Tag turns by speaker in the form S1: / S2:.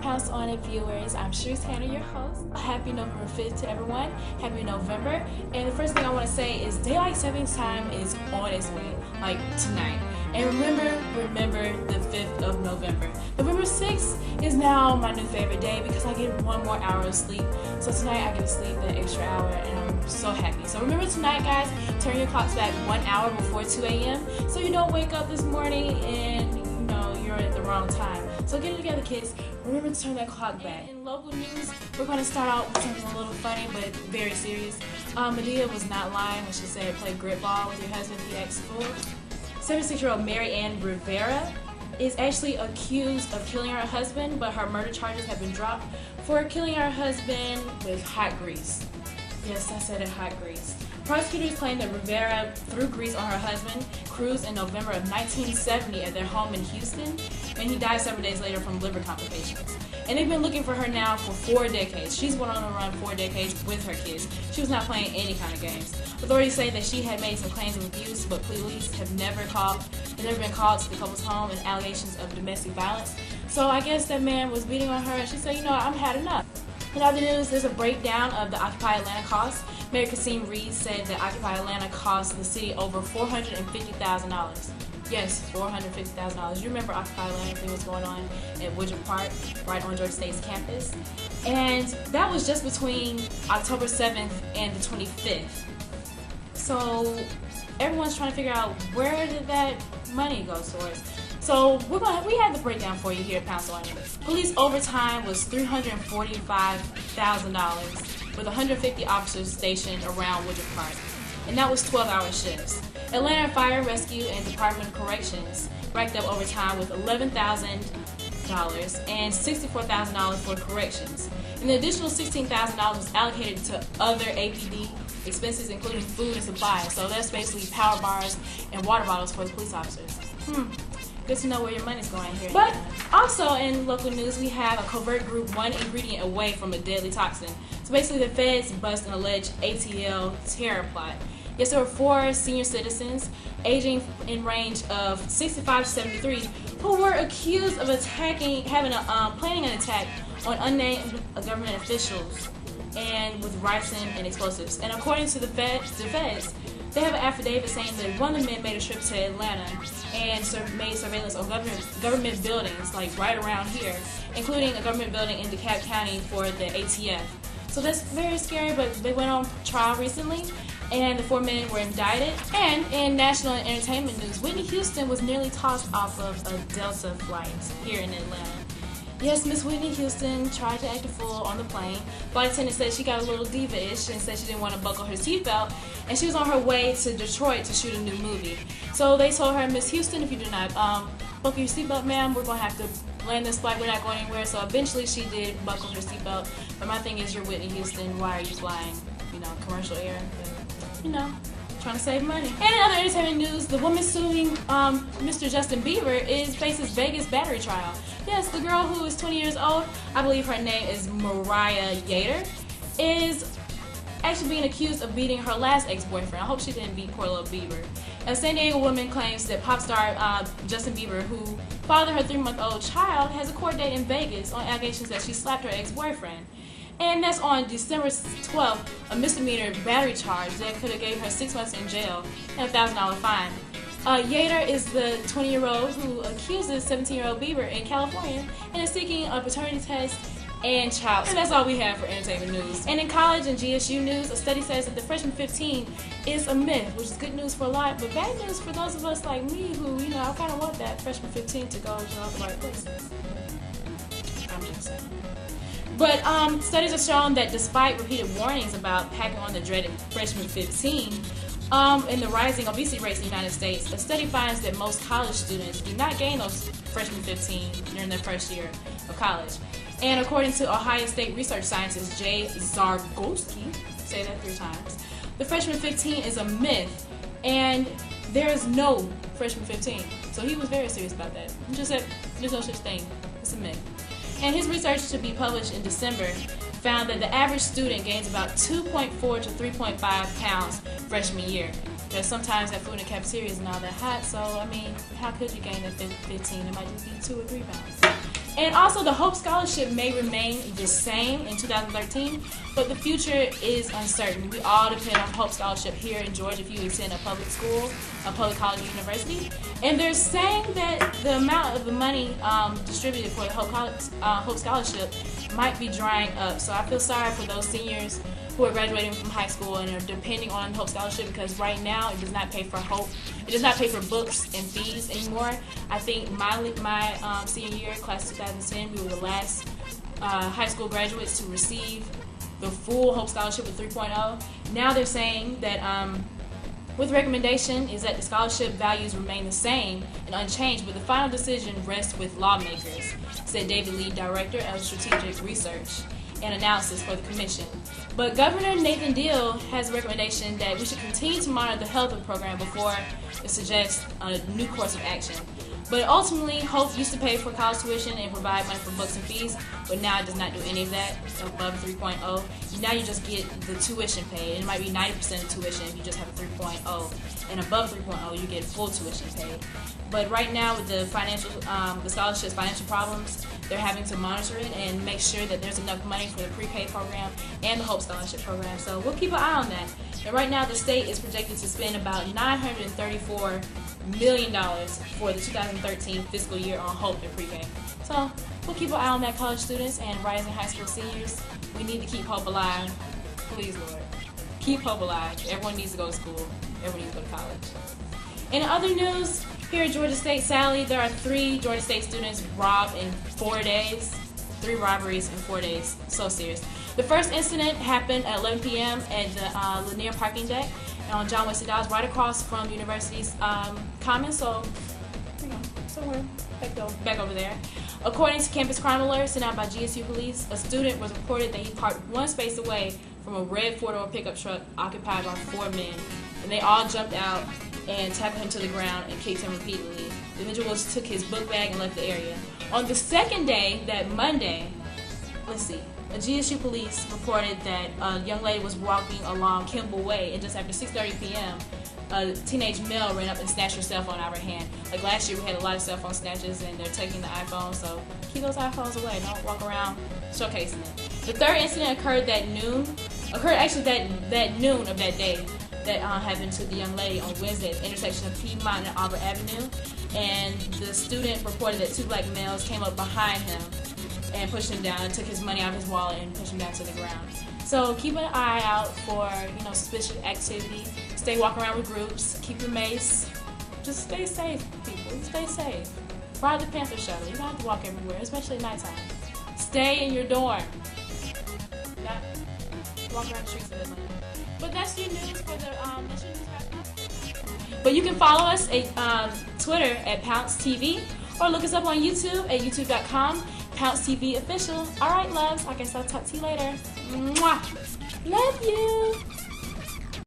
S1: Pounce On It viewers. I'm Sharice Tanner, your host. Happy November 5th to everyone. Happy November. And the first thing I want to say is daylight savings time is on its way, like tonight. And remember the 5th of November. November 6th is now my new favorite day because I get one more hour of sleep. So tonight I get to sleep an extra hour and I'm so happy. So remember tonight, guys, turn your clocks back 1 hour before 2 a.m. so you don't wake up this morning and you're at the wrong time. So get it together, kids. Remember to turn that clock back. In local news, we're going to start out with something a little funny but very serious. Medea was not lying when she said play grit ball with your husband, the ex-fool. 76-year-old Mary Ann Rivera is actually accused of killing her husband, but her murder charges have been dropped for killing her husband with hot grease. Yes, I said it, hot grease. Prosecutors claim that Rivera threw grease on her husband, Cruz, in November of 1970 at their home in Houston, and he died several days later from liver complications. And they've been looking for her now for 4 decades. She's been on the run 4 decades with her kids. She was not playing any kind of games. Authorities say that she had made some claims of abuse, but police have never been called to the couple's home and allegations of domestic violence. So I guess that man was beating on her, and she said, I've had enough. In other news, there's a breakdown of the Occupy Atlanta costs. Mayor Kasim Reed said that Occupy Atlanta cost the city over $450,000. Yes, $450,000. You remember Occupy Atlanta thing was going on at Woodruff Park, right on Georgia State's campus? And that was just between October 7th and the 25th. So everyone's trying to figure out where did that money go towards. So we have the breakdown for you here at Pounce On It. Police overtime was $345,000 with 150 officers stationed around Woodruff Park, and that was 12-hour shifts. Atlanta Fire and Rescue and Department of Corrections racked up overtime with $11,000 and $64,000 for corrections. And the additional $16,000 was allocated to other APD expenses, including food and supplies. So that's basically power bars and water bottles for the police officers. Good to know where your money's going here. But also in local news, we have a covert group 1 ingredient away from a deadly toxin. So basically the feds bust an alleged ATL terror plot. Yes, there were 4 senior citizens aging in range of 65 to 73 who were accused of planning an attack on unnamed government officials and with ricin and explosives. And according to the feds, they have an affidavit saying that one of the men made a trip to Atlanta and made surveillance on government buildings, like right around here, including a government building in DeKalb County for the ATF. So that's very scary, but they went on trial recently, and the 4 men were indicted. And in national and entertainment news, Whitney Houston was nearly tossed off of a Delta flight here in Atlanta. Yes, Miss Whitney Houston tried to act a fool on the plane. Flight attendant said she got a little diva-ish and said she didn't want to buckle her seatbelt, and she was on her way to Detroit to shoot a new movie. So they told her, Miss Houston, if you do not buckle your seatbelt, ma'am, we're going to have to land this flight. We're not going anywhere. So eventually she did buckle her seatbelt. But my thing is, you're Whitney Houston. Why are you flying, commercial air? But, trying to save money. And in other entertainment news, the woman suing Mr. Justin Bieber faces Vegas battery trial. Yes, the girl who is 20 years old, I believe her name is Mariah Yater, is actually being accused of beating her last ex-boyfriend. I hope she didn't beat poor little Bieber. A San Diego woman claims that pop star Justin Bieber, who fathered her 3-month-old child, has a court date in Vegas on allegations that she slapped her ex-boyfriend. And that's on December 12th, a misdemeanor battery charge that could have gave her 6 months in jail and a $1,000 fine. Yater is the 20-year-old who accuses 17-year-old Bieber in California and is seeking a paternity test and child support. And that's all we have for entertainment news. And in college and GSU news, a study says that the freshman 15 is a myth, which is good news for a lot, but bad news for those of us like me who, I kind of want that freshman 15 to go to all the right places. I'm just saying. But studies have shown that despite repeated warnings about packing on the dreaded freshman 15 and the rising obesity rates in the United States, a study finds that most college students do not gain those freshman 15 during their first year of college. And according to Ohio State research scientist Jay Zargowski, say that 3 times, the freshman 15 is a myth, and there is no freshman 15. So he was very serious about that. He just said there's no such thing. It's a myth. And his research, to be published in December, found that the average student gains about 2.4 to 3.5 pounds freshman year. Because sometimes that food in the cafeteria is not that hot, so how could you gain that 15? It might just be 2 or 3 pounds. And also, the Hope Scholarship may remain the same in 2013, but the future is uncertain. We all depend on Hope Scholarship here in Georgia if you attend a public school, a public college or university. And they're saying that the amount of the money distributed for the Hope Scholarship might be drying up. So I feel sorry for those seniors who are graduating from high school and are depending on Hope Scholarship, because right now it does not pay for Hope. It does not pay for books and fees anymore. I think my senior year, class 2010, we were the last high school graduates to receive the full Hope Scholarship with 3.0. Now they're saying that with recommendation is that the scholarship values remain the same and unchanged, but the final decision rests with lawmakers, said David Lee, Director of Strategic Research and Analysis for the Commission. But Governor Nathan Deal has a recommendation that we should continue to monitor the health of the program before it suggests a new course of action. But ultimately, Hope used to pay for college tuition and provide money for books and fees, but now it does not do any of that above 3.0. Now you just get the tuition paid, and it might be 90% of tuition if you just have a 3.0. And above 3.0, you get full tuition paid. But right now, with the the scholarship's financial problems, they're having to monitor it and make sure that there's enough money for the pre-K program and the Hope Scholarship program. So we'll keep an eye on that. And right now, the state is projected to spend about $934 million for the 2013 fiscal year on Hope and pre-K. So we'll keep an eye on that, college students and rising high school seniors. We need to keep hope alive. Please, Lord. Keep hope alive. Everyone needs to go to school. Everyone needs to go to college. In other news, here at Georgia State, sadly, there are 3 Georgia State students robbed in 4 days. 3 robberies in 4 days. So serious. The first incident happened at 11 p.m. at the Lanier parking deck on John Wesley Dodge, right across from the university's commons. So, somewhere back over there. According to campus crime alerts sent out by GSU police, a student was reported that he parked 1 space away from a red 4-door pickup truck occupied by 4 men, and they all jumped out and tackled him to the ground and kicked him repeatedly. The individuals took his book bag and left the area. On the second day, that Monday, a GSU police reported that a young lady was walking along Kimball Way, and just after 6:30 p.m., a teenage male ran up and snatched her cell phone out of her hand. Like last year, we had a lot of cell phone snatches, and they're taking the iPhone, so keep those iPhones away. Don't walk around showcasing it. The third incident occurred that noon of that day. That happened to the young lady on Wednesday at the intersection of Piedmont and Auburn Avenue. And the student reported that 2 black males came up behind him and pushed him down and took his money out of his wallet and pushed him down to the ground. So keep an eye out for suspicious activity. Stay walking around with groups. Keep your mace. Just stay safe, people. Stay safe. Ride the Panther shuttle. You don't have to walk everywhere, especially at nighttime. Stay in your dorm. Not walk around the streets of Atlanta. But that's your news for the But you can follow us at Twitter at PounceTV, or look us up on YouTube at youtube.com, PounceTVOfficial. Alright, loves, I guess I'll talk to you later. Mwah! Love you!